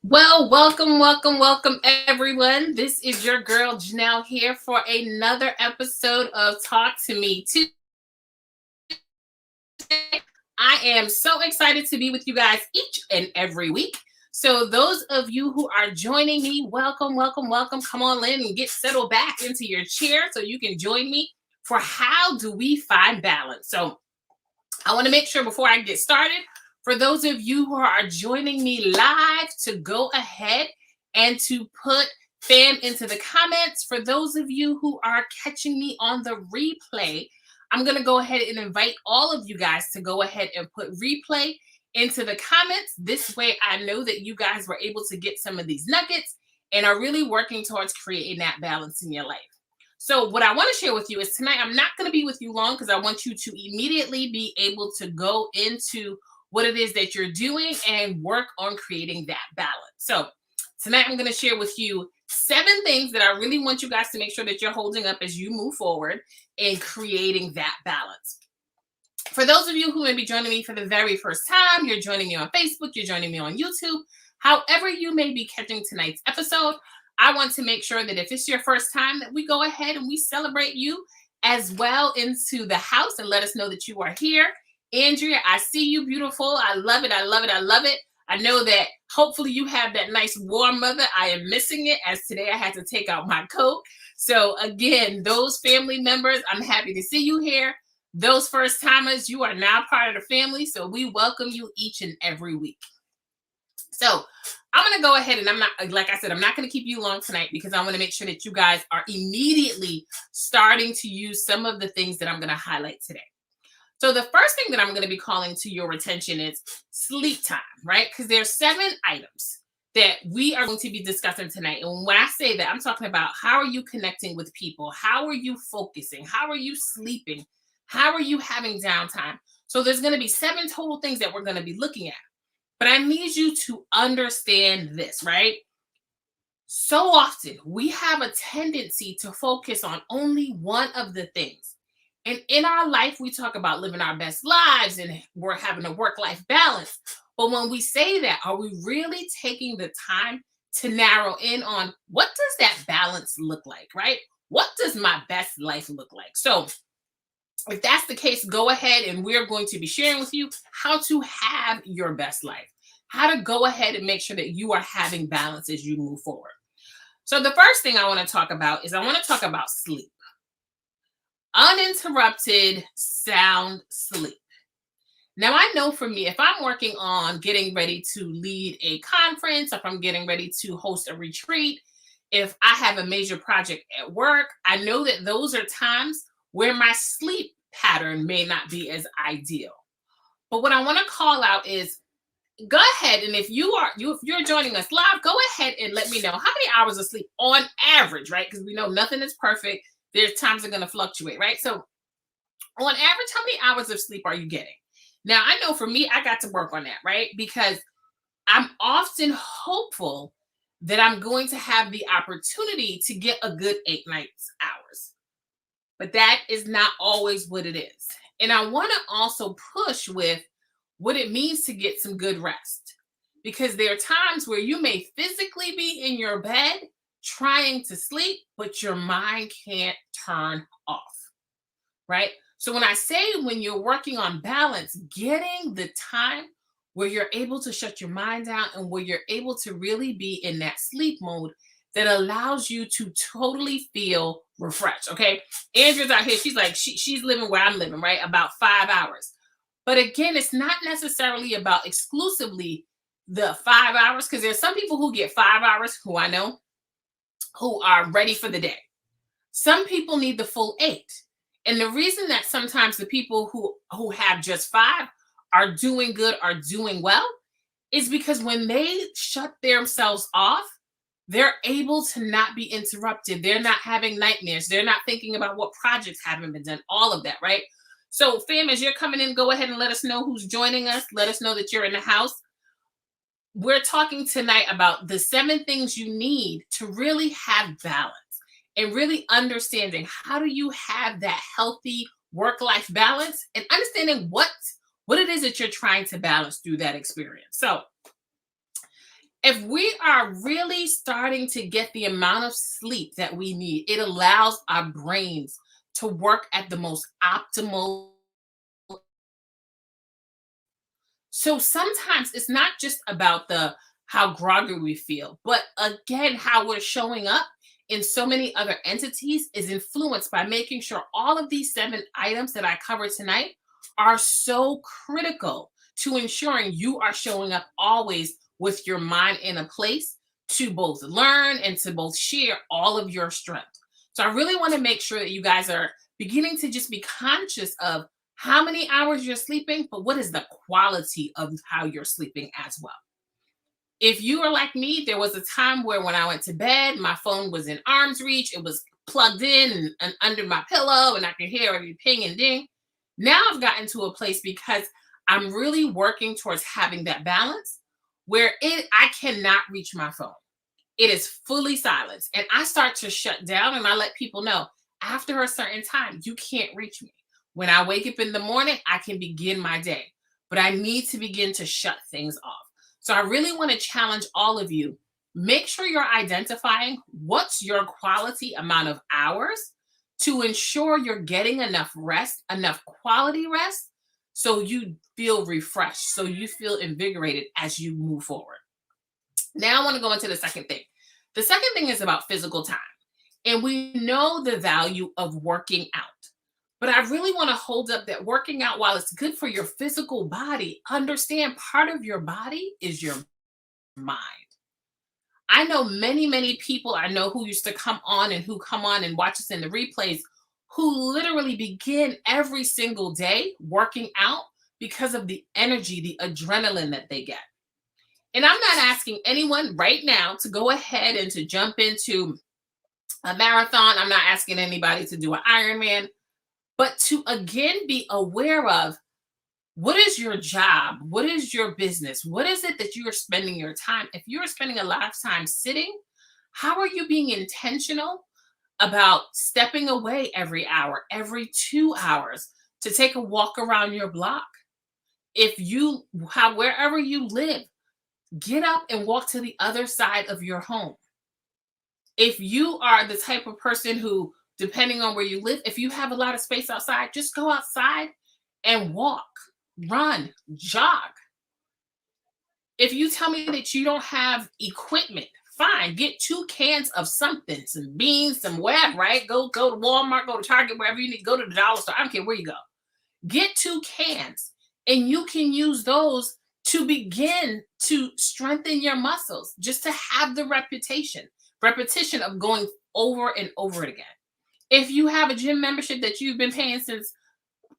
Well, welcome, everyone. This is your girl Janelle here for another episode of Talk to Me Tuesday. I am so excited to be with you guys each and every week. So, those of you who are joining me, welcome. Come on in and get settled back into your chair so you can join me for How Do We Find Balance? So, I want to make sure before I get started, for those of you who are joining me live, to go ahead and to put fam into the comments. For those of you who are catching me on the replay, I'm going to go ahead and invite all of you guys to go ahead and put replay into the comments. This way, I know that you guys were able to get some of these nuggets and are really working towards creating that balance in your life. So what I want to share with you is tonight, I'm not going to be with you long because I want you to immediately be able to go into what it is that you're doing and work on creating that balance. So tonight, I'm going to share with you 7 things that I really want you guys to make sure that you're holding up as you move forward in creating that balance. For those of you who may be joining me for the very first time, you're joining me on Facebook, you're joining me on YouTube, however you may be catching tonight's episode, I want to make sure that if it's your first time, that we go ahead and we celebrate you as well into the house and let us know that you are here. Andrea, I see you, beautiful. I love it. I know that hopefully you have that nice warm weather. I am missing it as today I had to take out my coat. So again, those family members, I'm happy to see you here. Those first timers, you are now part of the family. So we welcome you each and every week. So I'm going to go ahead and I'm not going to keep you long tonight because I want to make sure that you guys are immediately starting to use some of the things that I'm going to highlight today. So the first thing that I'm going to be calling to your attention is sleep time, right? Because there's 7 items that we are going to be discussing tonight. And when I say that, I'm talking about how are you connecting with people? How are you focusing? How are you sleeping? How are you having downtime? So there's going to be 7 total things that we're going to be looking at. But I need you to understand this, right? So often we have a tendency to focus on only one of the things. And in our life, we talk about living our best lives and we're having a work-life balance. But when we say that, are we really taking the time to narrow in on what does that balance look like, right? What does my best life look like? So if that's the case, go ahead and we're going to be sharing with you how to have your best life, how to go ahead and make sure that you are having balance as you move forward. So the first thing I want to talk about is I want to talk about sleep. Uninterrupted sound sleep. Now, I know for me, if I'm working on getting ready to lead a conference, if I'm getting ready to host a retreat, if I have a major project at work, I know that those are times where my sleep pattern may not be as ideal. But what I want to call out is go ahead and if you're joining us live, go ahead and let me know how many hours of sleep on average, right? Because we know nothing is perfect. There's times they're going to fluctuate, right? So on average, how many hours of sleep are you getting? Now, I know for me, I got to work on that, right? Because I'm often hopeful that I'm going to have the opportunity to get a good 8 nights hours. But that is not always what it is. And I want to also push with what it means to get some good rest. Because there are times where you may physically be in your bed trying to sleep, but your mind can't turn off, right? So when I say when you're working on balance, getting the time where you're able to shut your mind down and where you're able to really be in that sleep mode that allows you to totally feel refreshed. Okay. Andrea's out here. She's like, she's living where I'm living, right? About 5 hours. But again, it's not necessarily about exclusively the 5 hours, because there's some people who get 5 hours who I know who are ready for the day. Some people need the full 8. And the reason that sometimes the people who have just 5 are doing good, are doing well, is because when they shut themselves off, they're able to not be interrupted. They're not having nightmares. They're not thinking about what projects haven't been done, all of that, right? So fam, as you're coming in, go ahead and let us know who's joining us. Let us know that you're in the house. We're talking tonight about the 7 things you need to really have balance and really understanding how do you have that healthy work-life balance and understanding what it is that you're trying to balance through that experience. So If we are really starting to get the amount of sleep that we need, it allows our brains to work at the most optimal. So sometimes it's not just about the how groggy we feel, but again, how we're showing up in so many other entities is influenced by making sure all of these 7 items that I covered tonight are so critical to ensuring you are showing up always with your mind in a place to both learn and to both share all of your strength. So I really want to make sure that you guys are beginning to just be conscious of how many hours you're sleeping, but what is the quality of how you're sleeping as well. If you are like me, there was a time where when I went to bed, my phone was in arm's reach. It was plugged in and under my pillow, and I could hear every ping and ding. Now I've gotten to a place because I'm really working towards having that balance where I cannot reach my phone. It is fully silenced. And I start to shut down and I let people know after a certain time, you can't reach me. When I wake up in the morning, I can begin my day, but I need to begin to shut things off. So I really want to challenge all of you. Make sure you're identifying what's your quality amount of hours to ensure you're getting enough rest, enough quality rest, so you feel refreshed, so you feel invigorated as you move forward. Now I want to go into the second thing. The second thing is about physical time. And we know the value of working out. But I really want to hold up that working out, while it's good for your physical body, understand part of your body is your mind. I know many, many people I know who used to come on and who come on and watch us in the replays who literally begin every single day working out because of the energy, the adrenaline that they get. And I'm not asking anyone right now to go ahead and to jump into a marathon. I'm not asking anybody to do an Ironman, but to again be aware of what is your job? What is your business? What is it that you are spending your time? If you're spending a lot of time sitting, how are you being intentional about stepping away every hour, every 2 hours to take a walk around your block? If you have, wherever you live, get up and walk to the other side of your home. If you are the type of person who, depending on where you live, if you have a lot of space outside, just go outside and walk, run, jog. If you tell me that you don't have equipment, fine, get 2 cans of something, some beans, some whatever, right? Go to Walmart, go to Target, wherever you need, go to the dollar store. I don't care where you go. Get 2 cans and you can use those to begin to strengthen your muscles, just to have the repetition of going over and over it again. If you have a gym membership that you've been paying since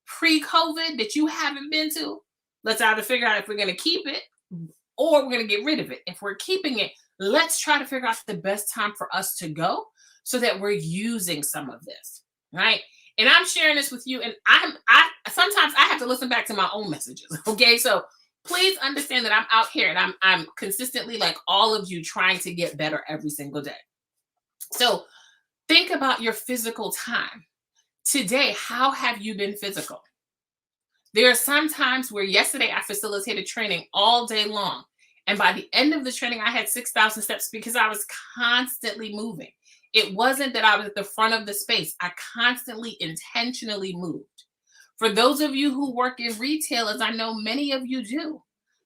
pre-COVID that you haven't been to, let's either figure out if we're going to keep it or we're going to get rid of it. If we're keeping it, let's try to figure out the best time for us to go so that we're using some of this, right? And I'm sharing this with you, and I sometimes I have to listen back to my own messages. Okay, so please understand that I'm out here and I'm consistently, like all of you, trying to get better every single day. So think about your physical time. Today, how have you been physical? There are some times where yesterday I facilitated training all day long. And by the end of the training, I had 6,000 steps because I was constantly moving. It wasn't that I was at the front of the space. I constantly, intentionally moved. For those of you who work in retail, as I know many of you do,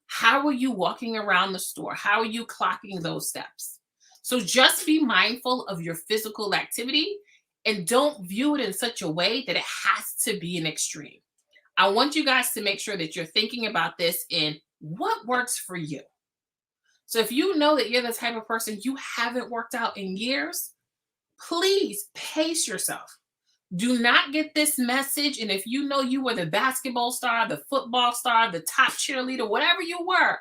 how are you walking around the store? How are you clocking those steps? So just be mindful of your physical activity and don't view it in such a way that it has to be an extreme. I want you guys to make sure that you're thinking about this in what works for you. So if you know that you're the type of person you haven't worked out in years, please pace yourself. Do not get this message. And if you know you were the basketball star, the football star, the top cheerleader, whatever you were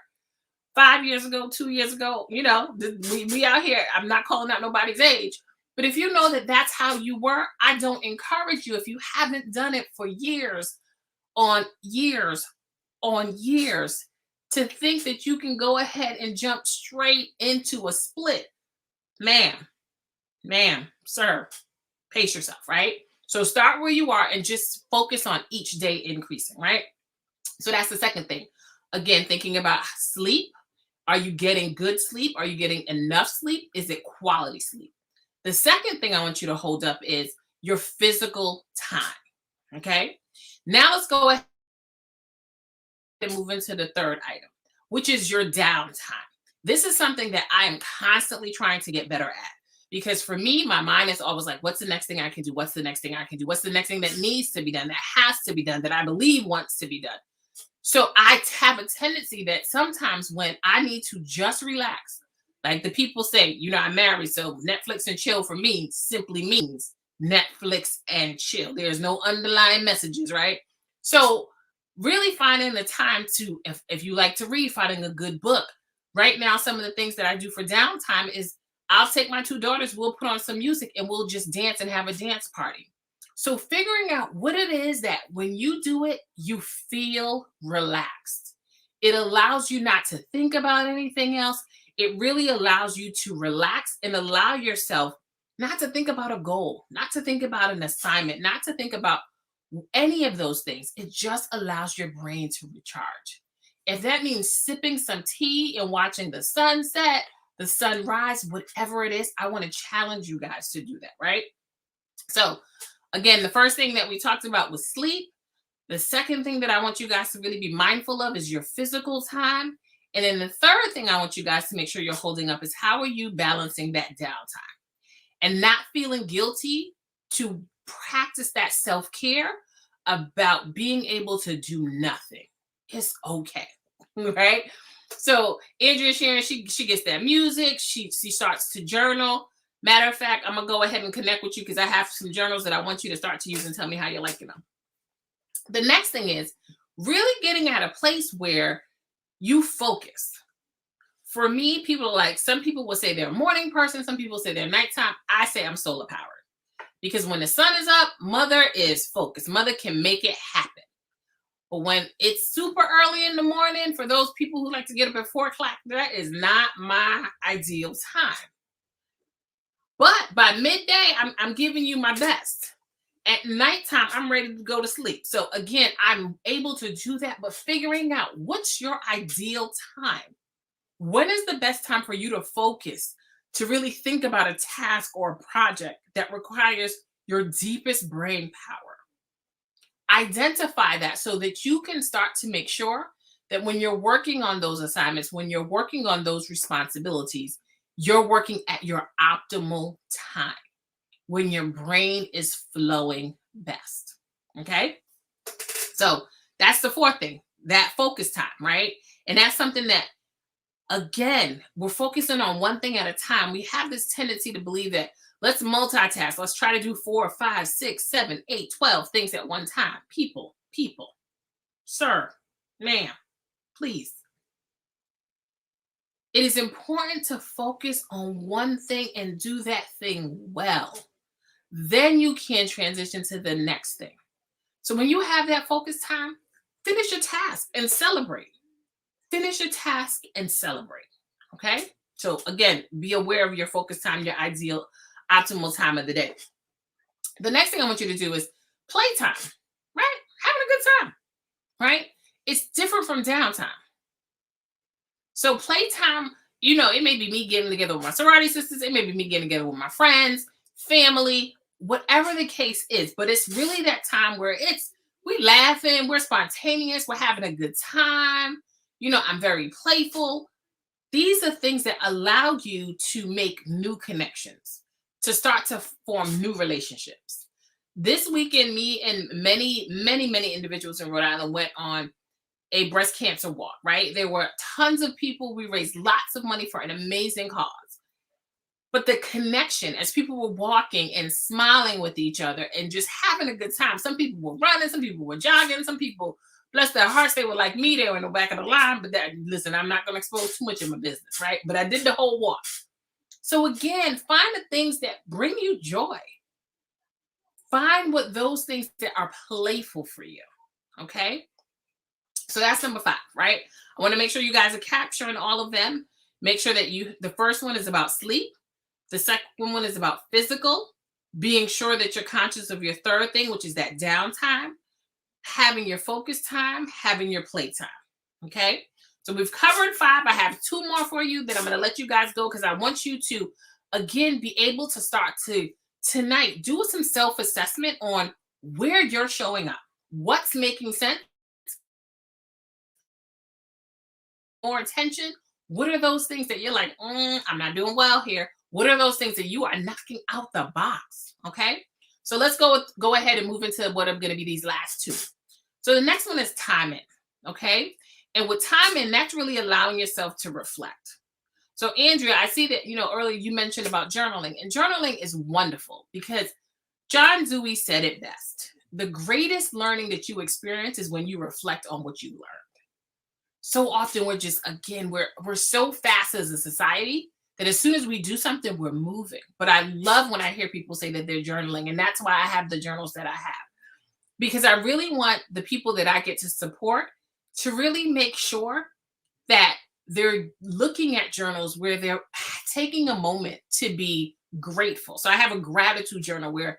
5 years ago, 2 years ago, we out here. I'm not calling out nobody's age. But if you know that that's how you were, I don't encourage you, if you haven't done it for years on years on years, to think that you can go ahead and jump straight into a split. Ma'am, sir, pace yourself, right? So start where you are and just focus on each day increasing, right? So that's the second thing. Again, thinking about sleep Are you getting good sleep? Are you getting enough sleep? Is it quality sleep? The second thing I want you to hold up is your physical time. Okay. Now let's go ahead and move into the third item, which is your downtime. This is something that I am constantly trying to get better at because for me, my mind is always like, what's the next thing I can do? What's the next thing I can do? What's the next thing that needs to be done, that has to be done, that I believe wants to be done? So I have a tendency that sometimes when I need to just relax, like the people say, I'm married, so Netflix and chill for me simply means Netflix and chill. There's no underlying messages, right? So really finding the time to, if you like to read, finding a good book. Right now, some of the things that I do for downtime is I'll take my two daughters, we'll put on some music and we'll just dance and have a dance party. So figuring out what it is that when you do it, you feel relaxed. It allows you not to think about anything else. It really allows you to relax and allow yourself not to think about a goal, not to think about an assignment, not to think about any of those things. It just allows your brain to recharge. If that means sipping some tea and watching the sunset, the sunrise, whatever it is, I want to challenge you guys to do that, right? So again, the first thing that we talked about was sleep. The second thing that I want you guys to really be mindful of is your physical time. And then the third thing I want you guys to make sure you're holding up is how are you balancing that downtime and not feeling guilty to practice that self-care about being able to do nothing. It's okay, right? So Andrea sharing, she gets that music, she starts to journal. Matter of fact, I'm gonna go ahead and connect with you because I have some journals that I want you to start to use and tell me how you're liking them. The next thing is really getting at a place where you focus. For me, some people will say they're a morning person, some people say they're nighttime. I say I'm solar powered because when the sun is up, mother is focused. Mother can make it happen. But when it's super early in the morning, for those people who like to get up at 4 o'clock, that is not my ideal time. But by midday, I'm giving you my best. At nighttime, I'm ready to go to sleep. So again, I'm able to do that, but figuring out what's your ideal time. When is the best time for you to focus, to really think about a task or a project that requires your deepest brain power? Identify that so that you can start to make sure that when you're working on those assignments, when you're working on those responsibilities, you're working at your optimal time when your brain is flowing best. Okay. So that's the fourth thing, that focus time, right? And that's something that, again, we're focusing on one thing at a time. We have this tendency to believe that let's multitask. Let's try to do 4, 5, 6, 7, 8, 12 things at one time. People, sir, ma'am, please. It is important to focus on one thing and do that thing well. Then you can transition to the next thing. So when you have that focus time, finish your task and celebrate. Finish your task and celebrate. Okay? So again, be aware of your focus time, your ideal, optimal time of the day. The next thing I want you to do is playtime, right? Having a good time, right? It's different from downtime. So playtime, it may be me getting together with my sorority sisters. It may be me getting together with my friends, family, whatever the case is. But it's really that time where we laughing, we're spontaneous, we're having a good time. I'm very playful. These are things that allow you to make new connections, to start to form new relationships. This weekend, me and many, many, many individuals in Rhode Island went on a breast cancer walk, right? There were tons of people. We raised lots of money for an amazing cause. But the connection, as people were walking and smiling with each other and just having a good time. Some people were running, some people were jogging, some people, bless their hearts, they were like me, they were in the back of the line. But listen, I'm not going to expose too much of my business, right? But I did the whole walk. So again, find the things that bring you joy. Find what those things that are playful for you, okay? So that's number 5, right? I want to make sure you guys are capturing all of them. Make sure that the first one is about sleep. The second one is about physical, being sure that you're conscious of your third thing, which is that downtime, having your focus time, having your playtime, okay? So we've covered 5. I have 2 more for you. Then I'm going to let you guys go because I want you to, again, be able to start to tonight do some self-assessment on where you're showing up. What's making sense? More attention. What are those things that you're like, I'm not doing well here? What are those things that you are knocking out the box? Okay. So let's go ahead and move into what are going to be these last 2. So the next one is timing. Okay. And with timing, that's really allowing yourself to reflect. So Andrea, I see that, earlier you mentioned about journaling, and journaling is wonderful because John Dewey said it best. The greatest learning that you experience is when you reflect on what you learned. So often we're just, again, we're so fast as a society that as soon as we do something, we're moving. But I love when I hear people say that they're journaling, and that's why I have the journals that I have, because I really want the people that I get to support to really make sure that they're looking at journals where they're taking a moment to be grateful. So I have a gratitude journal where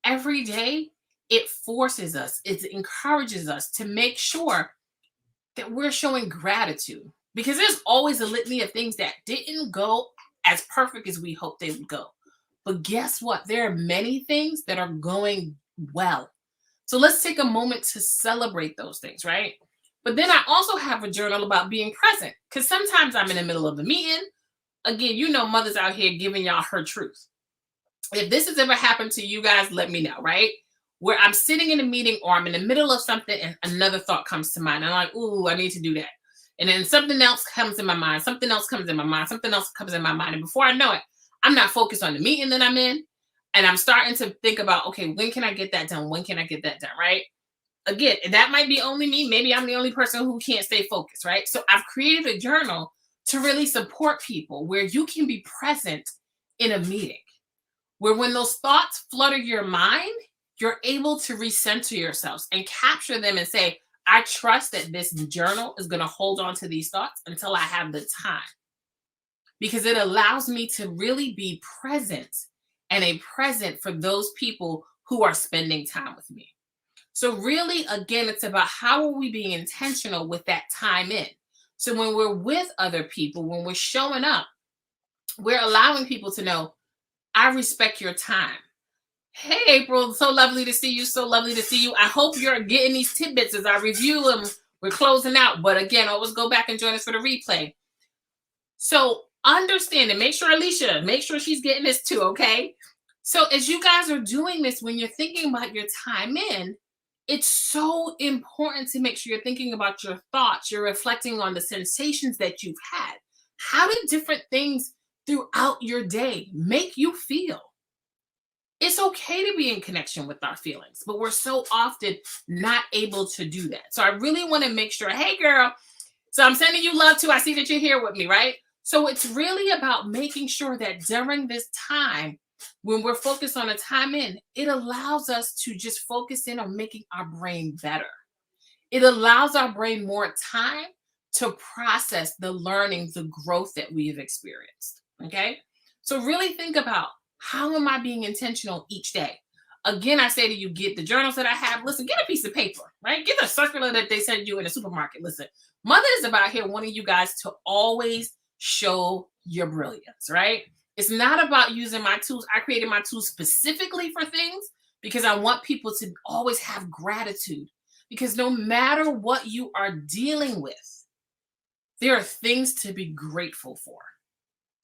every day it forces us, it encourages us to make sure that we're showing gratitude, because there's always a litany of things that didn't go as perfect as we hoped they would go. But guess what? There are many things that are going well. So let's take a moment to celebrate those things, right? But then I also have a journal about being present, because sometimes I'm in the middle of a meeting. Again, mother's out here giving y'all her truth. If this has ever happened to you guys, let me know, right? Where I'm sitting in a meeting or I'm in the middle of something and another thought comes to mind. I'm like, ooh, I need to do that. And then something else comes in my mind. Something else comes in my mind. Something else comes in my mind. And before I know it, I'm not focused on the meeting that I'm in. And I'm starting to think about, okay, when can I get that done? When can I get that done, right? Again, that might be only me. Maybe I'm the only person who can't stay focused, right? So I've created a journal to really support people where you can be present in a meeting, where when those thoughts flutter your mind, you're able to recenter yourselves and capture them and say, I trust that this journal is going to hold on to these thoughts until I have the time, because it allows me to really be present and a present for those people who are spending time with me. So really, again, it's about how are we being intentional with that time in. So when we're with other people, when we're showing up, we're allowing people to know, I respect your time. Hey, April, so lovely to see you. So lovely to see you. I hope you're getting these tidbits as I review them. We're closing out. But again, always go back and join us for the replay. So understand and make sure, Alicia, make sure she's getting this too, okay? So as you guys are doing this, when you're thinking about your time in, it's so important to make sure you're thinking about your thoughts. You're reflecting on the sensations that you've had. How do different things throughout your day make you feel? It's okay to be in connection with our feelings, but we're so often not able to do that. So I really want to make sure, hey girl, so I'm sending you love too. I see that you're here with me, right? So it's really about making sure that during this time, when we're focused on a time in, it allows us to just focus in on making our brain better. It allows our brain more time to process the learning, the growth that we have experienced. Okay. So really think about, how am I being intentional each day? Again, I say to you, get the journals that I have. Listen, get a piece of paper, right? Get a circular that they send you in the supermarket. Listen, Mother is about here wanting you guys to always show your brilliance, right? It's not about using my tools. I created my tools specifically for things because I want people to always have gratitude. Because no matter what you are dealing with, there are things to be grateful for,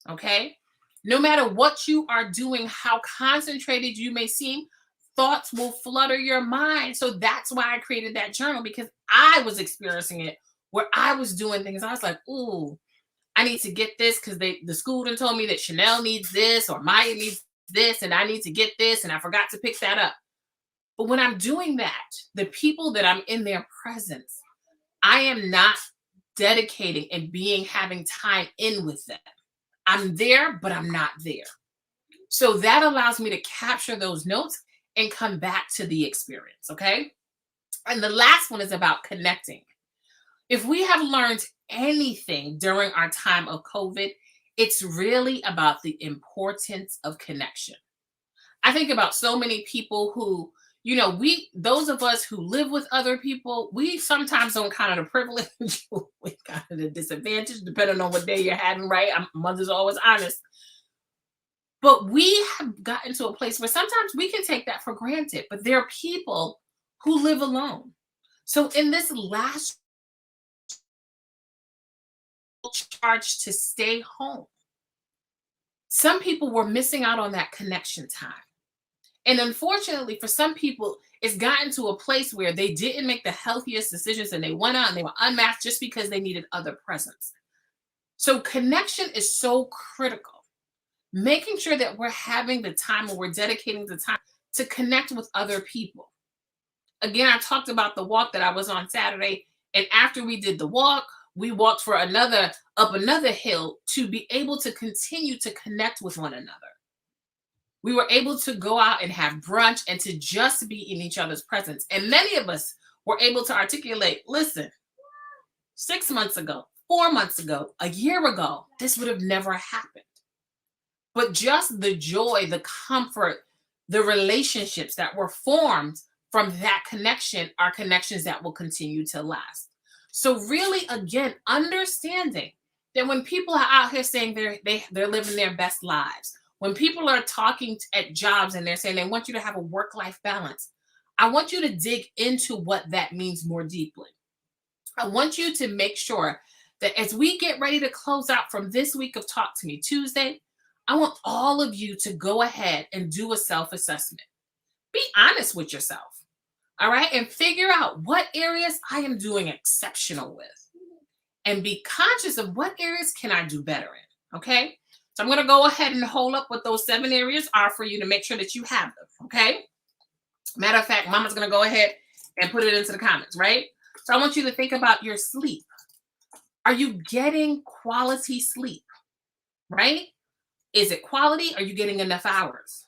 okay? No matter what you are doing, how concentrated you may seem, thoughts will flutter your mind. So that's why I created that journal, because I was experiencing it where I was doing things. I was like, ooh, I need to get this because the school done told me that Chanel needs this or Maya needs this, and I need to get this, and I forgot to pick that up. But when I'm doing that, the people that I'm in their presence, I am not dedicating and having time in with them. I'm there, but I'm not there. So that allows me to capture those notes and come back to the experience, okay? And the last one is about connecting. If we have learned anything during our time of COVID, it's really about the importance of connection. I think about so many people who, those of us who live with other people, we sometimes don't count it a privilege. We count it a disadvantage, depending on what day you're having, right? Mother's always honest. But we have gotten to a place where sometimes we can take that for granted. But there are people who live alone. So in this last charge to stay home, some people were missing out on that connection time. And unfortunately, for some people, it's gotten to a place where they didn't make the healthiest decisions and they went out and they were unmasked just because they needed other presence. So connection is so critical. Making sure that we're having the time, or we're dedicating the time to connect with other people. Again, I talked about the walk that I was on Saturday. And after we did the walk, we walked for up another hill to be able to continue to connect with one another. We were able to go out and have brunch and to just be in each other's presence. And many of us were able to articulate, listen, 6 months ago, 4 months ago, a year ago, this would have never happened. But just the joy, the comfort, the relationships that were formed from that connection are connections that will continue to last. So really, again, understanding that when people are out here saying they're living their best lives, when people are talking at jobs and they're saying they want you to have a work-life balance, I want you to dig into what that means more deeply. I want you to make sure that as we get ready to close out from this week of Talk to Me Tuesday, I want all of you to go ahead and do a self-assessment. Be honest with yourself, all right? And figure out what areas I am doing exceptional with. And be conscious of what areas can I do better in, okay? So I'm going to go ahead and hold up what those 7 areas are for you to make sure that you have them, okay? Matter of fact, Mama's going to go ahead and put it into the comments, right? So I want you to think about your sleep. Are you getting quality sleep, right? Is it quality? Are you getting enough hours?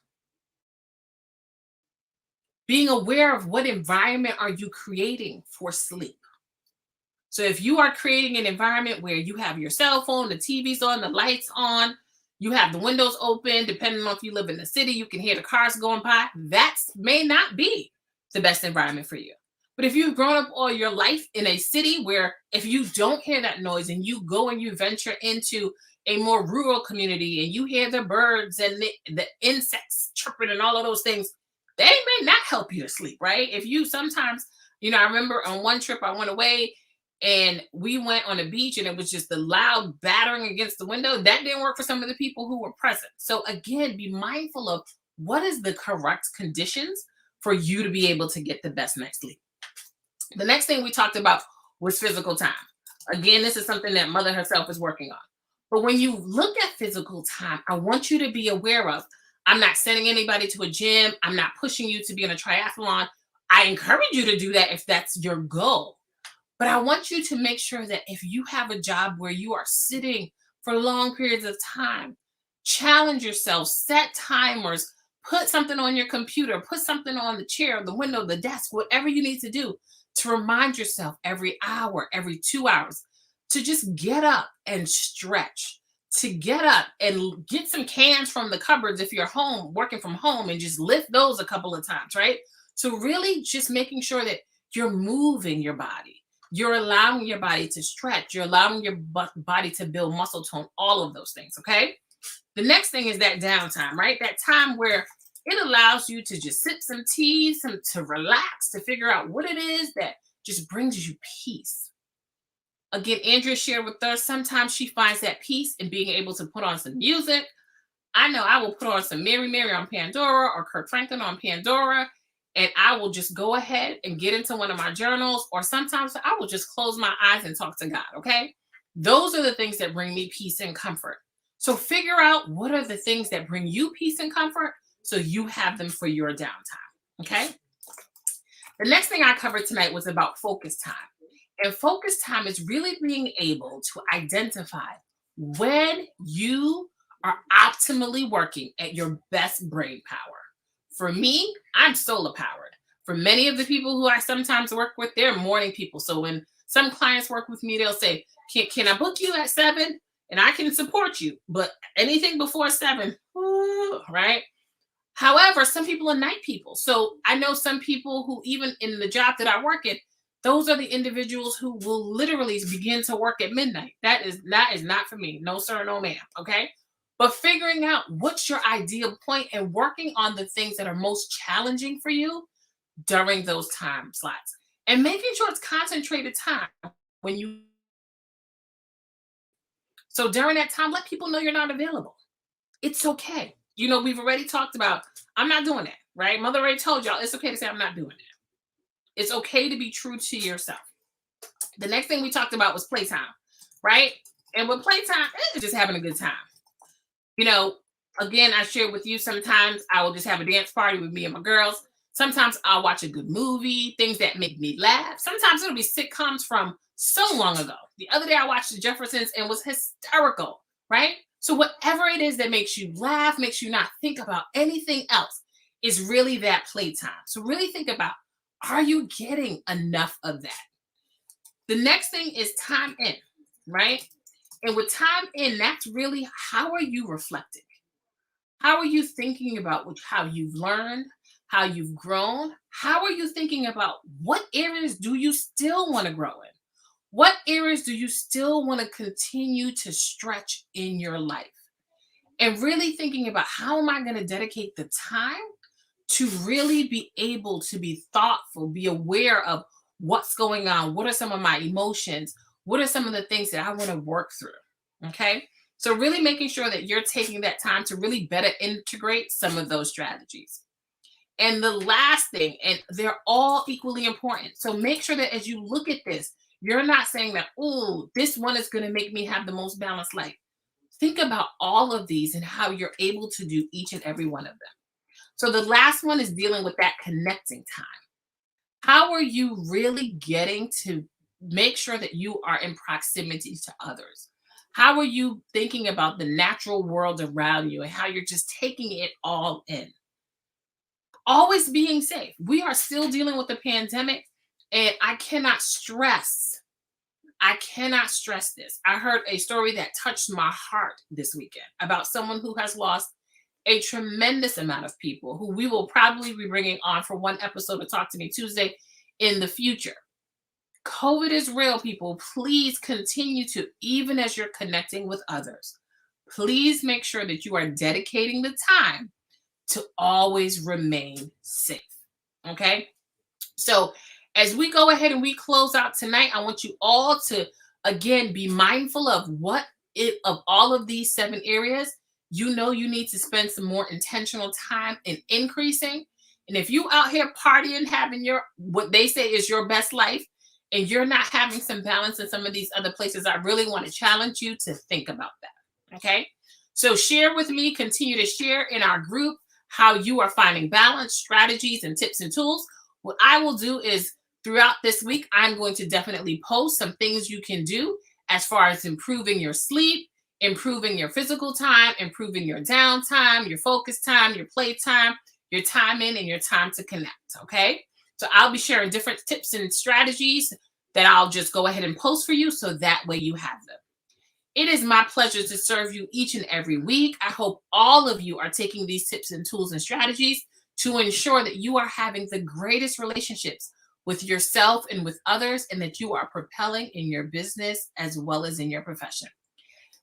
Being aware of what environment are you creating for sleep. So if you are creating an environment where you have your cell phone, the TV's on, the lights on, you have the windows open, depending on if you live in the city, you can hear the cars going by, that may not be the best environment for you. But if you've grown up all your life in a city where if you don't hear that noise and you go and you venture into a more rural community and you hear the birds and the insects chirping and all of those things, they may not help you to sleep, right? If you sometimes, I remember on one trip I went away and we went on a beach and it was just the loud battering against the window. That didn't work for some of the people who were present. So again, be mindful of what is the correct conditions for you to be able to get the best night's sleep. The next thing we talked about was physical time. Again, this is something that Mother herself is working on. But when you look at physical time, I want you to be aware of, I'm not sending anybody to a gym. I'm not pushing you to be in a triathlon. I encourage you to do that if that's your goal. But I want you to make sure that if you have a job where you are sitting for long periods of time, challenge yourself, set timers, put something on your computer, put something on the chair, the window, the desk, whatever you need to do to remind yourself every hour, every 2 hours, to just get up and stretch, to get up and get some cans from the cupboards if you're home, working from home, and just lift those a couple of times, right? So really just making sure that you're moving your body. You're allowing your body to stretch. You're allowing your body to build muscle tone, all of those things, okay? The next thing is that downtime, right? That time where it allows you to just sip some tea, to relax, to figure out what it is that just brings you peace. Again, Andrea shared with us, sometimes she finds that peace in being able to put on some music. I know I will put on some Mary Mary on Pandora or Kirk Franklin on Pandora, and I will just go ahead and get into one of my journals, or sometimes I will just close my eyes and talk to God, okay? Those are the things that bring me peace and comfort. So figure out what are the things that bring you peace and comfort so you have them for your downtime, okay? The next thing I covered tonight was about focus time. And focus time is really being able to identify when you are optimally working at your best brain power. For me, I'm solar powered. For many of the people who I sometimes work with, they're morning people. So when some clients work with me, they'll say, can I book you at 7? And I can support you, but anything before 7, right? However, some people are night people. So I know some people who, even in the job that I work in, those are the individuals who will literally begin to work at midnight. That is not for me. No, sir, no, ma'am. Okay. But figuring out what's your ideal point and working on the things that are most challenging for you during those time slots. And making sure it's concentrated time when you so during that time, let people know you're not available. It's okay. We've already talked about I'm not doing that, right? Mother already told y'all it's okay to say I'm not doing that. It's okay to be true to yourself. The next thing we talked about was playtime, right? And with playtime, it's just having a good time. You know, Again, I share with you sometimes I will just have a dance party with me and my girls. Sometimes I'll watch a good movie, things that make me laugh. Sometimes it'll be sitcoms from so long ago. The other day I watched The Jeffersons and was hysterical, right? So whatever it is that makes you laugh, makes you not think about anything else, is really that playtime. So really think about, are you getting enough of that? The next thing is time in, right? And with time in, that's really, how are you reflecting? How are you thinking about how you've learned, how you've grown? How are you thinking about what areas do you still want to grow in? What areas do you still want to continue to stretch in your life? And really thinking about, how am I going to dedicate the time to really be able to be thoughtful, be aware of what's going on? What are some of my emotions? What are some of the things that I want to work through? Okay. So really making sure that you're taking that time to really better integrate some of those strategies. And the last thing, and they're all equally important. So make sure that as you look at this, you're not saying that, oh, this one is going to make me have the most balanced life. Think about all of these and how you're able to do each and every one of them. So the last one is dealing with that connecting time. How are you really getting to make sure that you are in proximity to others? How are you thinking about the natural world around you and how you're just taking it all in? Always being safe. We are still dealing with the pandemic, and I cannot stress this. I heard a story that touched my heart this weekend about someone who has lost a tremendous amount of people, who we will probably be bringing on for one episode of Talk to Me Tuesday in the future. COVID is real, people. Please continue to, even as you're connecting with others, please make sure that you are dedicating the time to always remain safe. Okay. So as we go ahead and we close out tonight, I want you all to, again, be mindful of of all of these 7 areas, you need to spend some more intentional time in increasing. And if you out here partying, having what they say is your best life, and you're not having some balance in some of these other places, I really want to challenge you to think about that. Okay. So share with me, continue to share in our group how you are finding balance, strategies, and tips and tools. What I will do is, throughout this week, I'm going to definitely post some things you can do as far as improving your sleep, improving your physical time, improving your downtime, your focus time, your play time, your time in, and your time to connect. Okay. So I'll be sharing different tips and strategies that I'll just go ahead and post for you, so that way you have them. It is my pleasure to serve you each and every week. I hope all of you are taking these tips and tools and strategies to ensure that you are having the greatest relationships with yourself and with others, and that you are propelling in your business as well as in your profession.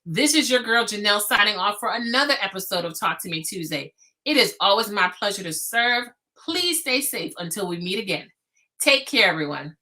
This is your girl Janelle signing off for another episode of Talk to Me Tuesday. It is always my pleasure to serve. Please stay safe until we meet again. Take care, everyone.